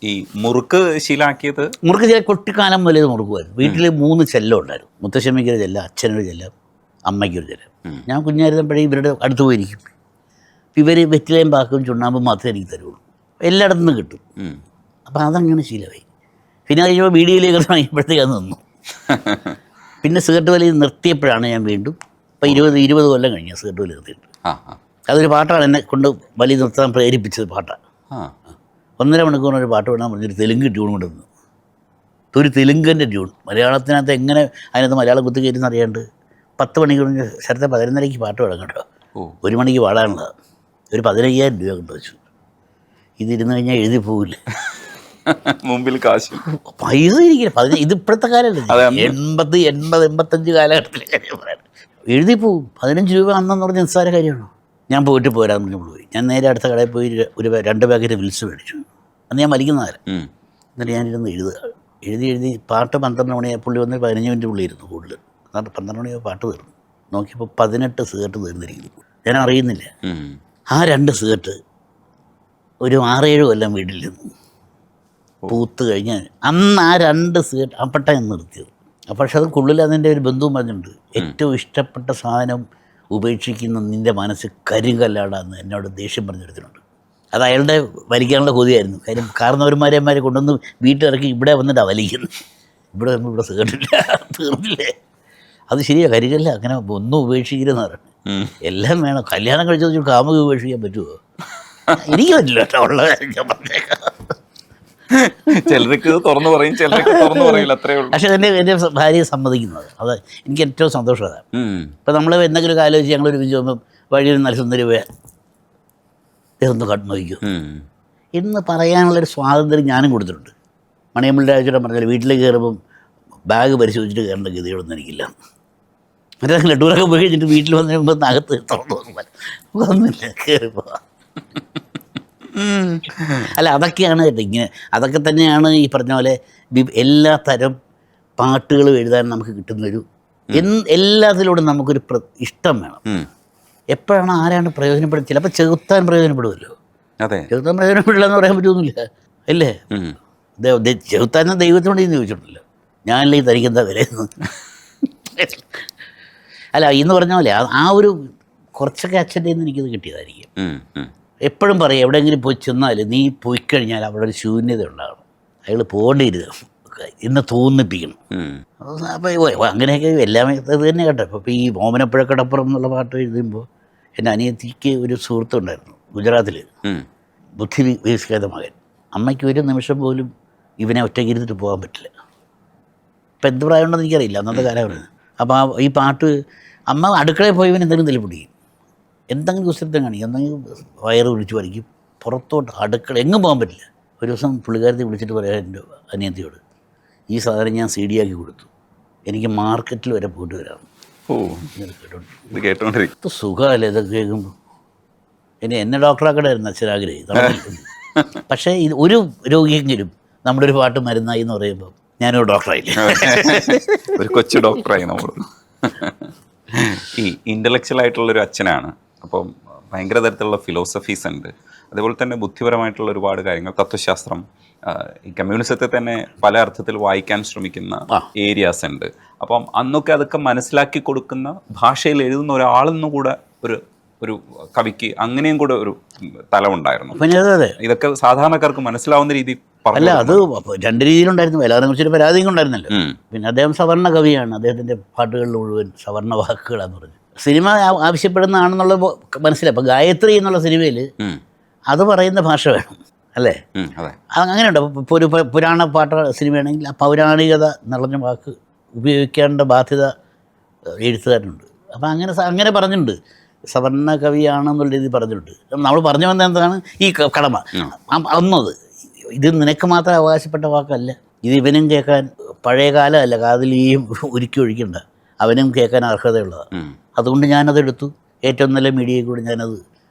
ഈ മുറുക്ക് ശീലാക്കിയത്? മുറുക്ക് ചില കുട്ടിക്കാലം മുതലേ മുറുക്കുമായിരുന്നു. വീട്ടിൽ 3 ചെല്ലം ഉണ്ടായിരുന്നു. മുത്തശ്ശമ്മയ്ക്കൊരു ചെല്ല, അച്ഛനൊരു ചെല്ല, അമ്മയ്ക്കൊരു ചെല്ല. ഞാൻ കുഞ്ഞായിരുന്നപ്പോഴേ ഇവരുടെ അടുത്ത് പോയിരിക്കും. ഇവർ വെറ്റിലയും പാക്കും ചുണ്ണാമ്പും മാത്രമേ എനിക്ക് തരുള്ളൂ. എല്ലായിടത്തു നിന്നും കിട്ടും. അപ്പോൾ അതങ്ങനെ ശീലമായി. പിന്നെ കഴിയുമ്പോൾ ബീഡിയിലേക്ക് തുടങ്ങിയപ്പോഴത്തേക്ക് അത് നിന്നു. പിന്നെ സിഗരറ്റ് വലി നിർത്തിയപ്പോഴാണ് ഞാൻ വീണ്ടും ഇപ്പോൾ 20 കൊല്ലം കഴിഞ്ഞ സിഗരറ്റ് വലി നിർത്തിയിട്ട്. അതൊരു പാട്ടാണ് എന്നെ കൊണ്ട് വലി നിർത്താൻ പ്രേരിപ്പിച്ചത്. പാട്ടാണ് 1.5 മണിക്കൂറിനൊരു പാട്ട് വേണം പറഞ്ഞൊരു തെലുങ്ക് ട്യൂൺ കൊണ്ടുവന്നു. ഒരു തെലുങ്കൻ്റെ ട്യൂൺ മലയാളത്തിനകത്ത് എങ്ങനെ അതിനകത്ത് മലയാളം കുത്തി കയറ്റുന്ന അറിയാണ്ട് 10 മണിക്കൂർ ശരത്തെ 11:30 പാട്ട് വേണം കേട്ടോ. 1 മണിക്ക് പാടാനുള്ളതാണ്. ഒരു 15,000 രൂപ കൊണ്ട് വെച്ചു. ഇതിരുന്ന് കഴിഞ്ഞാൽ എഴുതി പോവില്ല. മുമ്പിൽ കാശ് പൈസ ഇരിക്കില്ല. ഇത് ഇപ്പോഴത്തെ കാലമല്ലേ, 80, 80, 85 കാലഘട്ടത്തിലെ കാര്യം പറയാം. എഴുതി പോവും. 15 രൂപ അന്നെന്ന് പറഞ്ഞ നിസ്സാര കാര്യമാണോ? ഞാൻ പോയിട്ട് പോരാന്ന് പറഞ്ഞ് പോയി. ഞാൻ നേരെ അടുത്ത കടയിൽ പോയി 2 പാക്കറ്റ് വിൽസ് മേടിച്ചു. അന്ന് ഞാൻ വലിക്കുന്ന കാലം. എന്നിട്ട് ഞാനിരുന്ന് എഴുതി പാട്ട് 12 മണിയായി പുള്ളി വന്ന് 15 മിനിറ്റ് പുള്ളി ഇരുന്നു കൂടുതൽ. എന്നിട്ട് 12 മണിയായി പാട്ട് തീർന്നു. നോക്കിയപ്പോൾ 18 സിഗരറ്റ് തീർന്നിരിക്കുന്നു. ഞാൻ അറിയുന്നില്ല. ആ 2 സിഗരറ്റ് ഒരു 6-7 കൊല്ലം വീട്ടിൽ നിന്നു പൂത്ത് കഴിഞ്ഞാൽ അന്ന് ആ 2 സിഗരറ്റ് അപ്പട്ടാണ് നിർത്തിയത്. പക്ഷെ അത് ഉള്ളിൽ അതിൻ്റെ ഒരു ബന്ധുവും പറഞ്ഞിട്ടുണ്ട്, ഏറ്റവും ഇഷ്ടപ്പെട്ട സാധനം ഉപേക്ഷിക്കുന്ന നിൻ്റെ മനസ്സ് കരിങ്കല്ലാടാന്ന് എന്നോട് ദേഷ്യം പറഞ്ഞെടുത്തിട്ടുണ്ട്. അത് അയാളുടെ വലിക്കാനുള്ള കൊതിയായിരുന്നു. കാര്യം കാരണവന്മാരെമാരെ കൊണ്ടുവന്ന് വീട്ടിലിറക്കി ഇവിടെ വന്നിട്ടാണ് വലിക്കുന്നത്. ഇവിടെ വരുമ്പോൾ ഇവിടെ സിഗരറ്റില്ല, തീർന്നില്ലേ? അത് ശരിയാണ്, കരികല്ല. അങ്ങനെ ഒന്നും ഉപേക്ഷിക്കരുതെന്ന് പറയുന്നത്. എല്ലാം വേണം. കല്യാണം കഴിച്ചത് കാമുക ഉപേക്ഷിക്കാൻ പറ്റുമോ? എനിക്ക് പറ്റില്ല കേട്ടോ. ഉള്ള കാര്യം ഞാൻ പറഞ്ഞേക്കാം. ചിലർക്ക് തുറന്നു പറയും, ചിലർക്ക് തുറന്നു പറയില്ല, അത്രേ ഉള്ളൂ. പക്ഷെ എൻ്റെ ഭാര്യയെ സമ്മതിക്കുന്നത് അത് എനിക്ക് ഏറ്റവും സന്തോഷം അതാണ്. ഇപ്പം നമ്മൾ എന്തെങ്കിലും കാലം വെച്ച് ഞങ്ങൾ ഒരുമിച്ച് പോകുമ്പം വഴിയിൽ നല്ല സുന്ദരി പോയാൽ ഇതൊന്ന് കണ്ണു എന്ന് പറയാനുള്ളൊരു സ്വാതന്ത്ര്യം ഞാനും കൊടുത്തിട്ടുണ്ട്. മണിയമ്പിളിയുടെ ആഴ്ചയുടെ പറഞ്ഞാൽ വീട്ടിലേക്ക് കയറുമ്പം ബാഗ് പരിശോധിച്ചിട്ട് കയറേണ്ട ഗതികളൊന്നും എനിക്കില്ല. മറ്റേ ടൂറൊക്കെ പോയി കഴിഞ്ഞിട്ട് വീട്ടിൽ വന്നു കഴിയുമ്പോൾ അകത്ത് തുറന്നു ഒന്നുമില്ല, കയറിപ്പോ. അല്ല, അതൊക്കെയാണ് ഇങ്ങനെ. അതൊക്കെ തന്നെയാണ് ഈ പറഞ്ഞ പോലെ എല്ലാ തരം പാട്ടുകളും എഴുതാൻ നമുക്ക് കിട്ടുന്നൊരു എല്ലാത്തിലൂടെ നമുക്കൊരു ഇഷ്ടം വേണം. എപ്പോഴാണ് ആരാണ് പ്രയോജനപ്പെടുന്നത്? ചിലപ്പോൾ ചെകുത്താൻ പ്രയോജനപ്പെടുമല്ലോ. ചെകുത്താൻ പ്രയോജനപ്പെടില്ല എന്ന് പറയാൻ പറ്റുമൊന്നുമില്ല, അല്ലേ? ചെകുത്താൻ ദൈവത്തിനോട് ചോദിച്ചിട്ടുണ്ടല്ലോ, ഞാനല്ലേ ഈ തനിക്കെന്താ വിലയെന്ന്. അല്ല, ഇന്ന് പറഞ്ഞ പോലെ ആ ഒരു കുറച്ചൊക്കെ അച്ഛൻ്റെ നിന്ന് എനിക്കത് കിട്ടിയതായിരിക്കും. എപ്പോഴും പറയും, എവിടെയെങ്കിലും പോയി ചെന്നാൽ നീ പോയി കഴിഞ്ഞാൽ അവിടെ ഒരു ശൂന്യത ഉണ്ടാകണം, അയാൾ പോകേണ്ടിയിരുന്നത് ഇന്ന് തോന്നിപ്പിക്കണം. അപ്പോൾ അങ്ങനെയൊക്കെ എല്ലാമേ അത് തന്നെ കേട്ടോ. ഇപ്പോൾ ഈ ഓമനപ്പുഴക്കടപ്പുറം എന്നുള്ള പാട്ട് എഴുതുമ്പോൾ എൻ്റെ അനിയത്തിക്ക് ഒരു സുഹൃത്തുണ്ടായിരുന്നു ഗുജറാത്തിൽ, ബുദ്ധി വികസിക്കാത്ത മകൻ. അമ്മയ്ക്ക് ഒരു നിമിഷം പോലും ഇവനെ ഒറ്റയ്ക്ക് ഇരുന്നിട്ട് പോകാൻ പറ്റില്ല. ഇപ്പം എന്ത് പ്രായമുണ്ടെന്ന് എനിക്കറിയില്ല, അന്നത്തെ കാലമാണ്. അപ്പോൾ ഈ പാട്ട് അമ്മ അടുക്കളയിൽ പോയി ഇവൻ എന്തെങ്കിലും തല്ലിപ്പൊടിക്കും, എന്തെങ്കിലും കുസൃത്തം കാണിക്കും, എന്തെങ്കിലും വയറ് വിളിച്ച് വലിക്കും, പുറത്തോട്ട് അടുക്കള എങ്ങും പോകാൻ പറ്റില്ല. ഒരു ദിവസം പുള്ളിക്കാരത്തി വിളിച്ചിട്ട് പറയാം എൻ്റെ അനിയത്തിയോട്, ഈ സാധനം ഞാൻ CD ആക്കി കൊടുത്തു, എനിക്ക് മാർക്കറ്റിൽ വരെ പോയിട്ട് വരാം. കേട്ടോണ്ടിരിക്കും സുഖമല്ലേ ഇതൊക്കെ കേൾക്കുമ്പോൾ. എന്നെ ഡോക്ടറാക്കടായിരുന്നു അച്ഛനാഗ്രഹം. പക്ഷേ ഇത് ഒരു രോഗിയെങ്കിലും നമ്മുടെ ഒരു പാട്ട് മരുന്നായി എന്ന് പറയുമ്പോൾ ഞാനൊരു ഡോക്ടറായില്ല, ഒരു കൊച്ചു ഡോക്ടറായി നമ്മൾ. ഈ ഇൻ്റലക്ച്വൽ ആയിട്ടുള്ളൊരു അച്ഛനാണ്. അപ്പം ഭയങ്കര തരത്തിലുള്ള ഫിലോസഫീസ് ഉണ്ട്. അതുപോലെ തന്നെ ബുദ്ധിപരമായിട്ടുള്ള ഒരുപാട് കാര്യങ്ങൾ, തത്വശാസ്ത്രം, ഈ കമ്മ്യൂണിസത്തെ തന്നെ പല അർത്ഥത്തിൽ വായിക്കാൻ ശ്രമിക്കുന്ന ഏരിയാസ് ഉണ്ട്. അപ്പം അന്നൊക്കെ അതൊക്കെ മനസ്സിലാക്കി കൊടുക്കുന്ന ഭാഷയിൽ എഴുതുന്ന ഒരാളെന്നും കൂടെ ഒരു കവിക്ക് അങ്ങനെയും കൂടെ ഒരു തലമുണ്ടായിരുന്നു. ഇതൊക്കെ സാധാരണക്കാർക്ക് മനസ്സിലാവുന്ന രീതി അല്ല, അത് 2 രീതിയിലുണ്ടായിരുന്നു. എല്ലാവരെ കുറിച്ചൊരു പരാതിയും ഉണ്ടായിരുന്നല്ലോ. പിന്നെ അദ്ദേഹം സവർണ്ണ കവിയാണ്. അദ്ദേഹത്തിൻ്റെ പാട്ടുകളിൽ മുഴുവൻ സവർണ്ണ വാക്കുകളാന്ന് പറഞ്ഞു. സിനിമ ആവശ്യപ്പെടുന്നതാണെന്നുള്ള മനസ്സിലായി. ഇപ്പം ഗായത്രി എന്നുള്ള സിനിമയിൽ അത് പറയുന്ന ഭാഷ വേണം, അല്ലേ? അങ്ങനെയുണ്ട്. ഇപ്പോൾ ഒരു പുരാണ പാട്ട് സിനിമയാണെങ്കിൽ ആ പൗരാണികത നിറഞ്ഞ വാക്ക് ഉപയോഗിക്കേണ്ട ബാധ്യത എഴുത്തുകാരനുണ്ട്. അപ്പം അങ്ങനെ പറഞ്ഞിട്ടുണ്ട്. സവർണ്ണ കവിയാണെന്നുള്ള രീതി പറഞ്ഞിട്ടുണ്ട്. നമ്മൾ പറഞ്ഞു വന്ന എന്താണ് ഈ കടമ ഒന്നത്. ഇത് നിനക്ക് മാത്രം അവകാശപ്പെട്ട വാക്കല്ല, ഇത് ഇവനും കേൾക്കാൻ പഴയ കാലമല്ല, കാതിലെയും ഉരുക്കി ഒഴിക്കണ്ട, അവനും കേൾക്കാൻ അർഹതയുള്ളതാണ്. അതുകൊണ്ട് ഞാനതെടുത്തു, ഏറ്റവും നല്ല മീഡിയയിൽ കൂടി ഞാനത്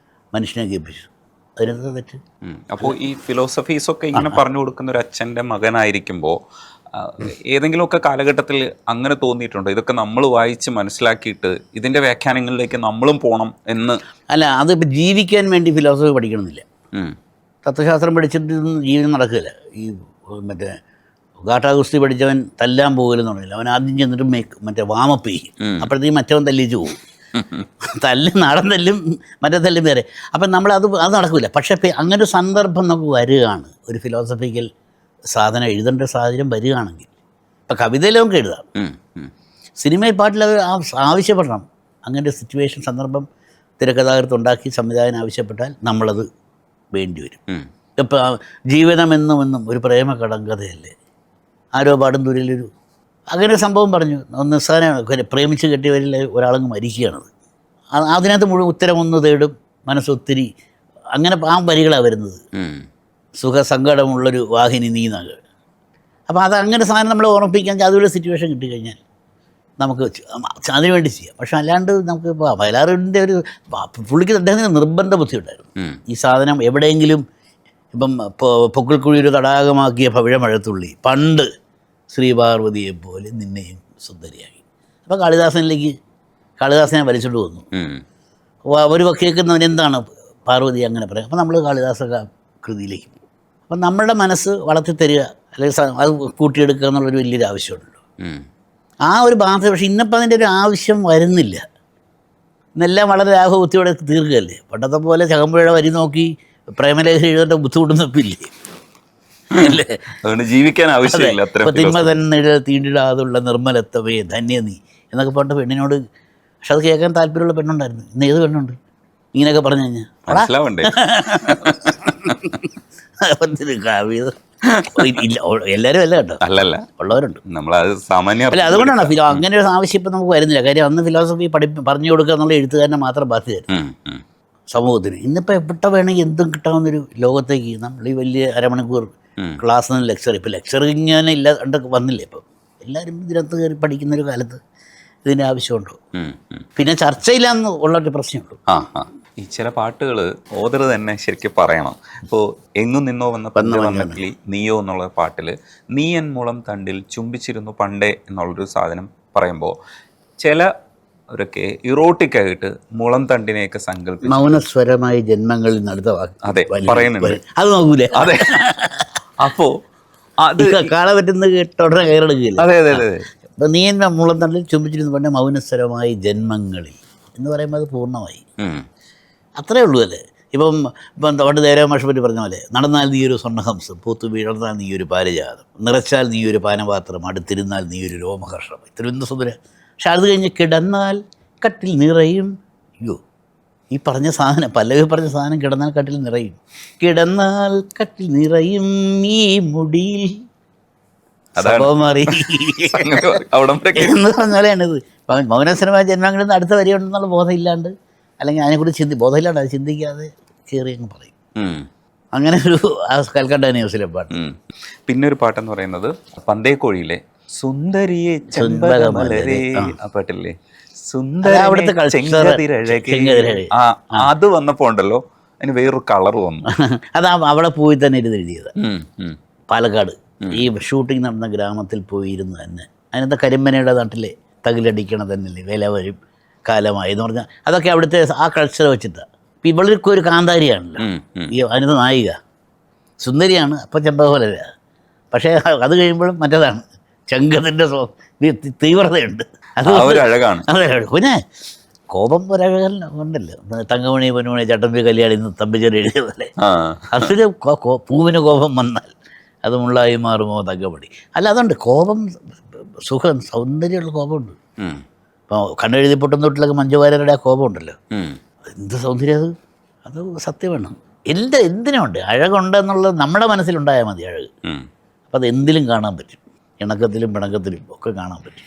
മനുഷ്യനെ കേൾപ്പിച്ചു. അതിനകത്ത് തെറ്റ്. അപ്പോൾ ഈ ഫിലോസഫീസൊക്കെ ഇങ്ങനെ പറഞ്ഞു കൊടുക്കുന്ന ഒരു അച്ഛൻ്റെ മകനായിരിക്കുമ്പോൾ ഏതെങ്കിലുമൊക്കെ കാലഘട്ടത്തിൽ അങ്ങനെ തോന്നിയിട്ടുണ്ടോ, ഇതൊക്കെ നമ്മൾ വായിച്ച് മനസ്സിലാക്കിയിട്ട് ഇതിൻ്റെ വ്യാഖ്യാനങ്ങളിലേക്ക് നമ്മളും പോകണം എന്ന്? അല്ല, അത് ജീവിക്കാൻ വേണ്ടി ഫിലോസഫി പഠിക്കണമെന്നില്ല. തത്വശാസ്ത്രം പഠിച്ചിട്ടൊന്നും ജീവിതം നടക്കില്ല. ഈ മറ്റേ ഗാട്ടാഗുസ്തി പഠിച്ചവൻ തല്ലാൻ പോകലെന്ന് പറഞ്ഞില്ല, അവൻ ആദ്യം ചെന്നിട്ട് മറ്റേ വാമപ്പ് ചെയ്യും, അപ്പോഴത്തേക്കും മറ്റവൻ തല്ലിച്ച് പോകും. തല്ലും നാടൻ തല്ലും മറ്റേ തല്ലും വേറെ. അപ്പം അത് നടക്കില്ല. പക്ഷേ അങ്ങനെ ഒരു സന്ദർഭം നമുക്ക് വരികയാണ്, ഒരു ഫിലോസഫിക്കൽ സാധനം എഴുതേണ്ട സാഹചര്യം വരികയാണെങ്കിൽ. ഇപ്പം കവിതയിൽ നമുക്ക് എഴുതാം, സിനിമയിൽ പാട്ടിൽ അത് ആവശ്യപ്പെടണം. അങ്ങനെ ഒരു സിറ്റുവേഷൻ സന്ദർഭം തിരക്കഥാകൃത്ത് ഉണ്ടാക്കി സംവിധായകൻ ആവശ്യപ്പെട്ടാൽ നമ്മളത് വേണ്ടി വരും. ഇപ്പം ജീവിതമെന്നും ഒരു പ്രേമ കടങ്കഥയല്ലേ, ആരോ പാടും ദൂരിലൊരു അങ്ങനെ സംഭവം പറഞ്ഞു. നിസ്സാരം പ്രേമിച്ച് കെട്ടിയവരിൽ ഒരാളങ്ങ് മരിക്കുകയാണത്. അതിനകത്ത് മുഴുവൻ ഉത്തരമൊന്ന് തേടും, മനസ്സൊത്തിരി, അങ്ങനെ ആ വരികളാണ് വരുന്നത്. സുഖസങ്കടമുള്ളൊരു വാഹിനി നീനാക്. അപ്പോൾ അങ്ങനെ സാധനം നമ്മളെ ഓർമ്മിപ്പിക്കാൻ അതുപോലെ സിറ്റുവേഷൻ കിട്ടിക്കഴിഞ്ഞാൽ നമുക്ക് അതിനുവേണ്ടി ചെയ്യാം. പക്ഷെ അല്ലാണ്ട് നമുക്ക് ഇപ്പോൾ വയലാറിൻ്റെ ഒരു പുള്ളിക്ക് അദ്ദേഹത്തിന് നിർബന്ധ ബുദ്ധി ഉണ്ടായിരുന്നു. ഈ സാധനം എവിടെയെങ്കിലും ഇപ്പം പൊക്കിൾക്കുഴി ഒരു തടാകമാക്കിയ പവിഴമഴത്തുള്ളി, പണ്ട് ശ്രീപാർവതിയെപ്പോലെ നിന്നെയും സുന്ദരിയാക്കി. അപ്പോൾ കാളിദാസനെ വലിച്ചിട്ട് വന്നു. ഒരു കേൾക്കുന്നവന് എന്താണ് പാർവതി അങ്ങനെ പറയാം. അപ്പോൾ നമ്മൾ കാളിദാസ കൃതിയിലേക്ക് പോകും. അപ്പം നമ്മളുടെ മനസ്സ് വളർത്തി തരിക, അല്ലെങ്കിൽ അത് കൂട്ടിയെടുക്കുക എന്നുള്ളൊരു വലിയൊരു ആവശ്യമുണ്ടല്ലോ. ആ ഒരു ബാധ. പക്ഷേ ഇന്നിപ്പോൾ അതിൻ്റെ ഒരു ആവശ്യം വരുന്നില്ല. ഇന്നെല്ലാം വളരെ ലാഘബുദ്ധിയോടെ തീർക്കുകയല്ലേ. പണ്ടത്തെ പോലെ ചകമ്പുഴയുടെ വരി നോക്കി പ്രേമലേഖനം എഴുതേണ്ട ബുദ്ധിമുട്ടൊന്നുമില്ലേ അല്ലേ? അതുകൊണ്ട് ജീവിക്കാൻ ആവശ്യമില്ല. തിന്മ തന്നെ തീണ്ടിടാതുള്ള നിർമ്മലത്വമേ ധന്യ നീ എന്നൊക്കെ പറഞ്ഞ പെണ്ണിനോട്. പക്ഷെ അത് കേൾക്കാൻ താല്പര്യമുള്ള പെണ്ണുണ്ടായിരുന്നു. ഇന്ന് ഏത് പെണ്ണുണ്ട് ഇങ്ങനെയൊക്കെ പറഞ്ഞു കഴിഞ്ഞാൽ? മനസ്സിലാവണ്ടേ? ഇല്ല, എല്ലാവരും അല്ല കേട്ടോ, അല്ലല്ല ഉള്ളവരുണ്ട്. നമ്മളത് സാമാന്യ അല്ല, അതുകൊണ്ടാണ് അങ്ങനെ ഒരു ആവശ്യം ഇപ്പം നമുക്ക് വരുന്നില്ല. കാര്യം അന്ന് ഫിലോസഫി പറഞ്ഞു കൊടുക്കുക എന്നുള്ള എഴുത്തുകാരനെ മാത്രം ബാധ്യത സമൂഹത്തിന്. ഇന്നിപ്പോൾ എവിടെ വേണമെങ്കിൽ എന്തും കിട്ടാവുന്നൊരു ലോകത്തേക്ക് നമ്മൾ ഈ വലിയ അരമണിക്കൂർ ക്ലാസ് നിന്ന് ലെക്ചർ, ഇപ്പോൾ ലെക്ചർ ഇങ്ങനെ ഇല്ലാണ്ട് വന്നില്ലേ. ഇപ്പം എല്ലാവരും ഇതിനകത്ത് കയറി പഠിക്കുന്നൊരു കാലത്ത് ഇതിൻ്റെ ആവശ്യമുണ്ടോ? പിന്നെ ചർച്ചയില്ലാന്ന് ഉള്ളൊരു പ്രശ്നമുള്ളൂ. ഈ ചില പാട്ടുകൾ ഓതർ തന്നെ ശരിക്കും പറയണം. ഇപ്പോൾ എങ്ങും നിന്നോ വന്നക്കിളി നീയോ എന്നുള്ള പാട്ടിൽ നീ എൻ മുളം തണ്ടിൽ ചുംബിച്ചിരുന്നു പണ്ടേ എന്നുള്ളൊരു സാധനം പറയുമ്പോൾ ചിലരൊക്കെ ഇറോട്ടിക്കായിട്ട് മുളം തണ്ടിനെയൊക്കെ സങ്കല്പിച്ച് മൗനസ്വരമായി ജന്മങ്ങളിൽ നടത്ത അതെ പറയുന്നുണ്ട്. അത് നോക്കൂലേ? അതെ. അപ്പോൾ അത് കാള പറ്റുന്ന കേട്ടോടെ കയറെടുക്കില്ല. അതെ അതെ അതെ. അപ്പം നീ എന്നെ മുളം തണ്ടിൽ ചുംബിച്ചിരുന്നു പണ്ടേ മൗനസ്വരമായി ജന്മങ്ങളിൽ എന്ന് പറയുമ്പോൾ അത് പൂർണ്ണമായി. അത്രേ ഉള്ളൂ അല്ലേ? ഇപ്പം പണ്ട് ദേവരാമ മാഷ് പറഞ്ഞ പോലെ നടന്നാൽ നീ ഒരു സ്വർണ്ണഹംസം, പൂത്തു വീഴർന്നാൽ നീ ഒരു പാരിജാതം, നിറച്ചാൽ നീ ഒരു പാനപാത്രം, അടുത്തിരുന്നാൽ നീ ഒരു രോമഹർഷം. ഇത്രയും സുന്ദര. പക്ഷെ അത് കഴിഞ്ഞ് കിടന്നാൽ കട്ടിൽ നിറയും. അയ്യോ, ഈ പറഞ്ഞ സാധനം പല്ലവി പറഞ്ഞ സാധനം കിടന്നാൽ കട്ടിൽ നിറയും, കിടന്നാൽ കട്ടിൽ നിറയും ഈ മുടിയിൽ മാറി എന്ന് പറഞ്ഞാലാണിത്. മൗനസ്വരമായ ജന്മങ്ങളിൽ നിന്ന് അടുത്ത വരെയുണ്ടെന്നുള്ള ബോധമില്ലാണ്ട്, അല്ലെങ്കിൽ അതിനെക്കുറിച്ച് ബോധമില്ലാണ്ട് അത് ചിന്തിക്കാതെ കയറി അങ്ങ് പറയും. അങ്ങനെ ഒരു കൽക്കട്ട ന്യൂസിലെ പാട്ട്. പിന്നെ ഒരു പാട്ടെന്ന് പറയുന്നത് പന്തേക്കോഴിയിലെ സുന്ദരിയെ ചെമ്പകമലരേ ആ പാട്ടില്ലേ, അവിടുത്തെ അത് വന്നപ്പോ ഉണ്ടല്ലോ അതിന് വേറൊരു കളർ വന്നു. അത് അവിടെ പോയി തന്നെ ഇരുന്ന് എഴുതിയത്. പാലക്കാട് ഈ ഷൂട്ടിംഗ് നടന്ന ഗ്രാമത്തിൽ പോയിരുന്നു തന്നെ. അതിനകത്ത് കരിമ്പനയുടെ നാട്ടിലെ തകിലടിക്കണ തന്നെയല്ലേ വില വരും കാലമായി എന്ന് പറഞ്ഞാൽ അതൊക്കെ അവിടുത്തെ ആ കൾച്ചർ വെച്ചിട്ടാണ്. ഇപ്പം ഇവൾക്ക് ഒരു കാന്താരിയാണല്ലോ ഈ അതിനകത്ത് നായിക, സുന്ദരിയാണ്. അപ്പം ചെമ്പകമലര. പക്ഷേ അത് കഴിയുമ്പോഴും മറ്റേതാണ്, ചെങ്കതിൻ്റെ തീവ്രതയുണ്ട്. അത് അഴകാണ്. അതെ. പിന്നെ കോപം ഒരഴകല്ല ഉണ്ടല്ലോ. തങ്കമണി പൊന്നുമണി ചട്ടമ്പി കല്യാണി തമ്പിച്ചേരി എഴുതിയ പോലെ അതൊരു പൂവിന് കോപം വന്നാൽ അത് മുള്ളായി മാറുമോ തങ്കമണി. അല്ല, അതുണ്ട് കോപം, സുഖം, സൗന്ദര്യമുള്ള കോപമുണ്ട്. ഇപ്പോൾ കണ്ണെഴുതി പൊട്ടുന്ന തൊട്ടിലൊക്കെ മഞ്ജുവാര്യരുടെ ആ കോപം ഉണ്ടല്ലോ, എന്ത് സൗന്ദര്യം അത്. അത് സത്യമാണ്. എന്തിനുണ്ട് അഴകുണ്ടെന്നുള്ളത് നമ്മുടെ മനസ്സിലുണ്ടായാൽ മതി അഴക്. അപ്പം അത് എന്തിലും കാണാൻ പറ്റും, ഇണക്കത്തിലും പിണക്കത്തിലും ഒക്കെ കാണാൻ പറ്റും.